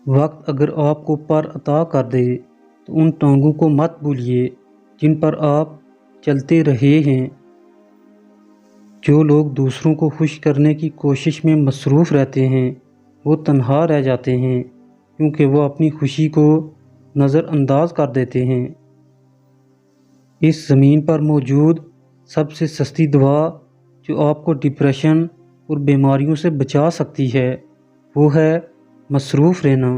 وقت اگر آپ کو پر عطا کر دے تو ان ٹانگوں کو مت بھولیے جن پر آپ چلتے رہے ہیں۔ جو لوگ دوسروں کو خوش کرنے کی کوشش میں مصروف رہتے ہیں وہ تنہا رہ جاتے ہیں، کیونکہ وہ اپنی خوشی کو نظر انداز کر دیتے ہیں۔ اس زمین پر موجود سب سے سستی دوا جو آپ کو ڈپریشن اور بیماریوں سے بچا سکتی ہے وہ ہے مصروف رہنا۔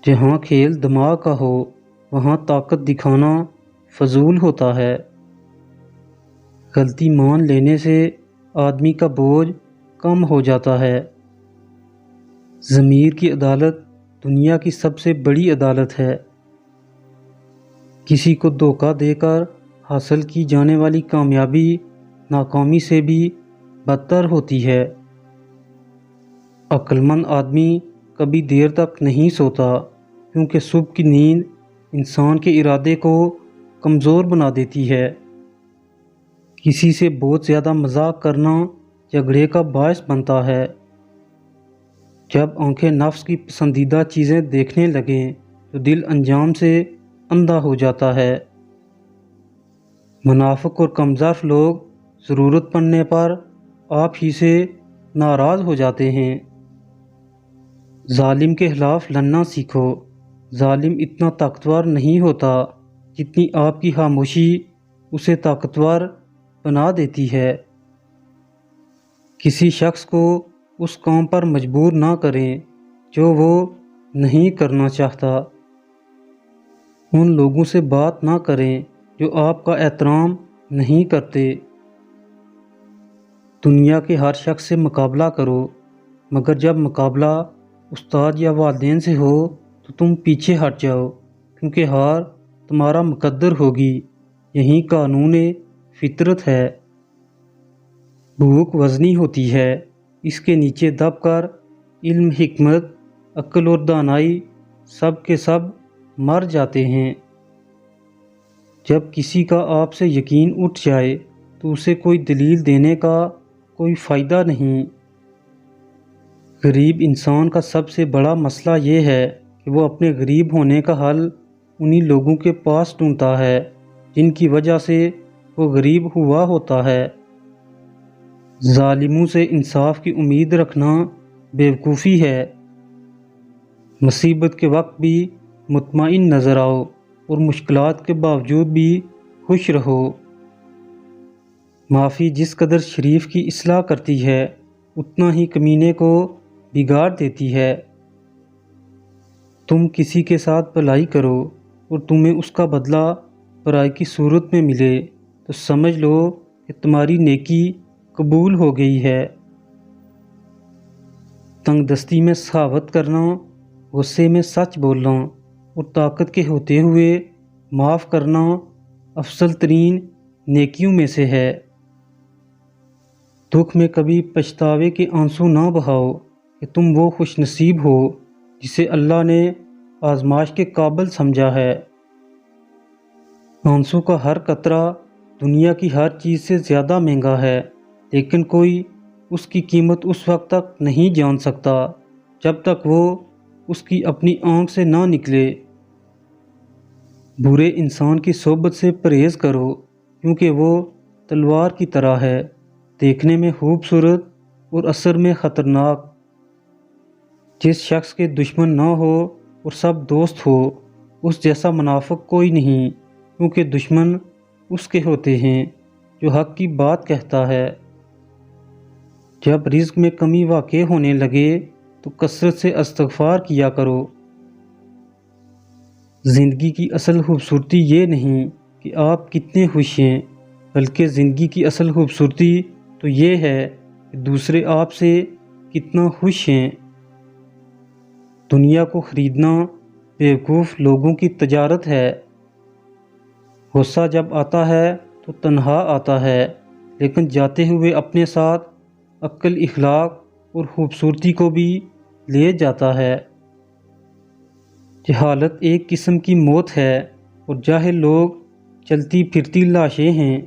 جہاں کھیل دماغ کا ہو وہاں طاقت دکھانا فضول ہوتا ہے۔ غلطی مان لینے سے آدمی کا بوجھ کم ہو جاتا ہے۔ ضمیر کی عدالت دنیا کی سب سے بڑی عدالت ہے۔ کسی کو دھوکہ دے کر حاصل کی جانے والی کامیابی ناکامی سے بھی بدتر ہوتی ہے۔ عقل مند آدمی کبھی دیر تک نہیں سوتا، کیونکہ صبح کی نیند انسان کے ارادے کو کمزور بنا دیتی ہے۔ کسی سے بہت زیادہ مذاق کرنا جھگڑے کا باعث بنتا ہے۔ جب آنکھیں نفس کی پسندیدہ چیزیں دیکھنے لگیں تو دل انجام سے اندھا ہو جاتا ہے۔ منافق اور کمظرف لوگ ضرورت پڑنے پر آپ ہی سے ناراض ہو جاتے ہیں۔ ظالم کے خلاف لڑنا سیکھو۔ ظالم اتنا طاقتور نہیں ہوتا جتنی آپ کی خاموشی اسے طاقتور بنا دیتی ہے۔ کسی شخص کو اس کام پر مجبور نہ کریں جو وہ نہیں کرنا چاہتا۔ ان لوگوں سے بات نہ کریں جو آپ کا احترام نہیں کرتے۔ دنیا کے ہر شخص سے مقابلہ کرو، مگر جب مقابلہ استاد یا والدین سے ہو تو تم پیچھے ہٹ جاؤ، کیونکہ ہار تمہارا مقدر ہوگی۔ یہی قانون فطرت ہے۔ بھوک وزنی ہوتی ہے، اس کے نیچے دب کر علم، حکمت، عقل اور دانائی سب کے سب مر جاتے ہیں۔ جب کسی کا آپ سے یقین اٹھ جائے تو اسے کوئی دلیل دینے کا کوئی فائدہ نہیں۔ غریب انسان کا سب سے بڑا مسئلہ یہ ہے کہ وہ اپنے غریب ہونے کا حل انہی لوگوں کے پاس ڈھونڈتا ہے جن کی وجہ سے وہ غریب ہوا ہوتا ہے۔ ظالموں سے انصاف کی امید رکھنا بیوقوفی ہے۔ مصیبت کے وقت بھی مطمئن نظر آؤ اور مشکلات کے باوجود بھی خوش رہو۔ معافی جس قدر شریف کی اصلاح کرتی ہے اتنا ہی کمینے کو بگاڑ دیتی ہے۔ تم کسی کے ساتھ بھلائی کرو اور تمہیں اس کا بدلہ برائی کی صورت میں ملے تو سمجھ لو کہ تمہاری نیکی قبول ہو گئی ہے۔ تنگ دستی میں سخاوت کرنا، غصے میں سچ بولنا اور طاقت کے ہوتے ہوئے معاف کرنا افضل ترین نیکیوں میں سے ہے۔ دکھ میں کبھی پچھتاوے کے آنسو نہ بہاؤ کہ تم وہ خوش نصیب ہو جسے اللہ نے آزمائش کے قابل سمجھا ہے۔ آنسو کا ہر قطرہ دنیا کی ہر چیز سے زیادہ مہنگا ہے، لیکن کوئی اس کی قیمت اس وقت تک نہیں جان سکتا جب تک وہ اس کی اپنی آنکھ سے نہ نکلے۔ برے انسان کی صحبت سے پرہیز کرو، کیونکہ وہ تلوار کی طرح ہے، دیکھنے میں خوبصورت اور اثر میں خطرناک۔ جس شخص کے دشمن نہ ہو اور سب دوست ہو اس جیسا منافق کوئی نہیں، کیونکہ دشمن اس کے ہوتے ہیں جو حق کی بات کہتا ہے۔ جب رزق میں کمی واقع ہونے لگے تو کثرت سے استغفار کیا کرو۔ زندگی کی اصل خوبصورتی یہ نہیں کہ آپ کتنے خوش ہیں، بلکہ زندگی کی اصل خوبصورتی تو یہ ہے کہ دوسرے آپ سے کتنا خوش ہیں۔ دنیا کو خریدنا بیوقوف لوگوں کی تجارت ہے۔ غصہ جب آتا ہے تو تنہا آتا ہے، لیکن جاتے ہوئے اپنے ساتھ عقل، اخلاق اور خوبصورتی کو بھی لے جاتا ہے۔ جہالت ایک قسم کی موت ہے اور جاہل لوگ چلتی پھرتی لاشیں ہیں۔